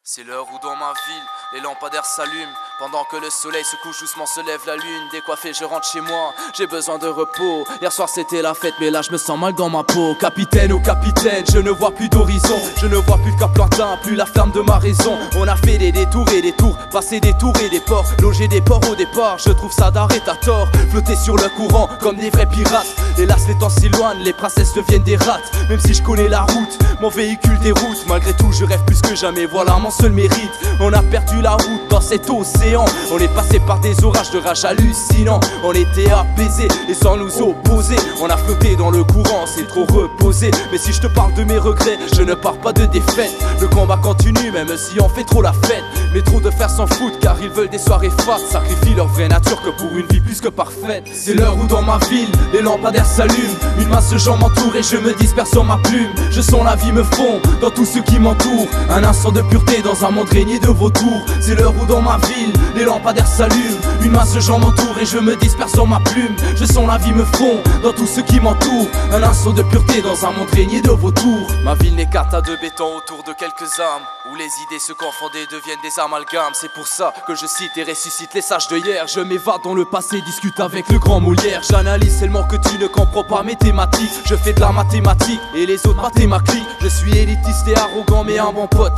C'est l'heure où dans ma ville, les lampadaires s'allument. Pendant que le soleil se couche, doucement se lève la lune. Décoiffé, je rentre chez moi, j'ai besoin de repos. Hier soir c'était la fête, mais là je me sens mal dans ma peau. Capitaine, oh capitaine, je ne vois plus d'horizon. Je ne vois plus de cap lointain, plus la flamme de ma raison. On a fait des détours et des tours, passé des tours et des ports, logé des ports au départ, je trouve ça d'arrêt à tort. Flotter sur le courant, comme des vrais pirates. Hélas les temps s'éloignent, les princesses deviennent des rats. Même si je connais la route, mon véhicule déroute. Malgré tout je rêve plus que jamais, voilà mon seul mérite. On a perdu la route dans cet océan. On est passé par des orages de rage hallucinants. On était apaisés et sans nous opposer. On a flotté dans le courant, c'est trop reposé. Mais si je te parle de mes regrets, je ne pars pas de défaite. Le combat continue même si on fait trop la fête. Mais trop de faire s'en foutent car ils veulent des soirées fat. Sacrifient leur vraie nature que pour une vie plus que parfaite. C'est l'heure où dans ma ville, les lampadaires s'allument. Une masse de gens m'entoure et je me disperse sur ma plume. Je sens la vie me fond dans tout ce qui m'entoure. Un instant de pureté dans un monde régné de vautours. C'est l'heure où dans ma ville, les lampadaires s'allument. Une masse de gens m'entoure et je me disperse sur ma plume. Je sens la vie me fond dans tout ce qui m'entoure. Un instant de pureté dans un monde régné de vautours. Ma ville n'est qu'un tas de béton autour de quelques âmes, où les idées se confondent et deviennent des amalgames. C'est pour ça que je cite et ressuscite les sages de hier. Je m'évade dans le passé, discute avec le grand Molière. J'analyse seulement que tu ne comprends pas mes thématiques. Je fais de la mathématique et les autres mathématiques. Je suis élitiste et arrogant mais un bon pote.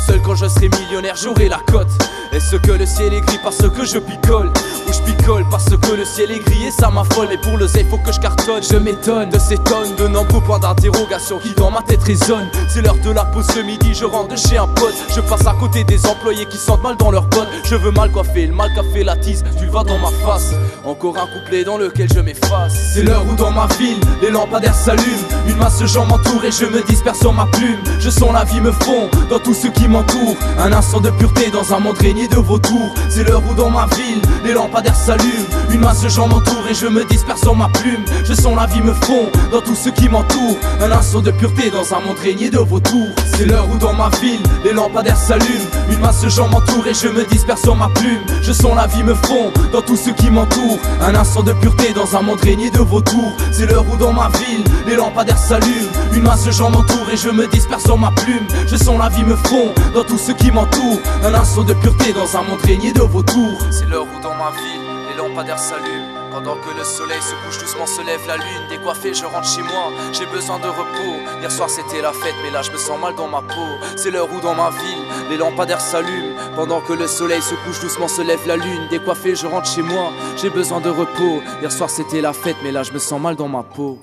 Seul quand je serai millionnaire j'aurai la cote. Est-ce que le ciel est gris parce que je picole, ou je picole parce que le ciel est gris et ça m'affole. Et pour le zé faut que je cartonne. Je m'étonne de ces tonnes de nombreux points d'interrogation qui dans ma tête résonnent. C'est l'heure de la pause ce midi, je rentre de chez un pote. Je passe à côté des employés qui sentent mal dans leurs bottes. Je veux mal coiffer, le mal qu'a fait la tise, tu le vois dans ma face. Encore un couplet dans lequel je m'efface. C'est l'heure où dans ma ville, les lampadaires s'allument. Une masse de gens m'entoure et je me disperse sur ma plume. Je sens la vie me fond dans tout ce qui m'entoure. Un instant de pureté dans un monde régné de vautours. C'est l'heure où dans ma ville, les lampadaires s'allument. Une masse de gens m'entoure et je me disperse sur ma plume. Je sens la vie me fond dans tout ce qui m'entoure. Un instant de pureté dans un monde régné de vautours. C'est l'heure où dans ma ville, les lampadaires s'allument. Une masse de gens m'entoure et je me disperse sur ma plume. Je sens la vie me fond dans tout ce qui m'entoure. Un instant de pureté dans un monde régné de vautours. C'est l'heure où dans ma ville, les lampadaires s'allument. Une masse de gens m'entoure et je me disperse sur ma plume. Je sens la vie me fond dans tout ce qui m'entoure. Un instant de pureté dans un monde régné de vautours. C'est l'heure où dans ma ville, les lampadaires s'allument. Pendant que le soleil se couche, doucement se lève la lune. Décoiffé, je rentre chez moi, j'ai besoin de repos. Hier soir c'était la fête, mais là je me sens mal dans ma peau. C'est l'heure où dans ma ville, les lampadaires s'allument. Pendant que le soleil se couche, doucement se lève la lune. Décoiffé, je rentre chez moi, j'ai besoin de repos. Hier soir c'était la fête, mais là je me sens mal dans ma peau.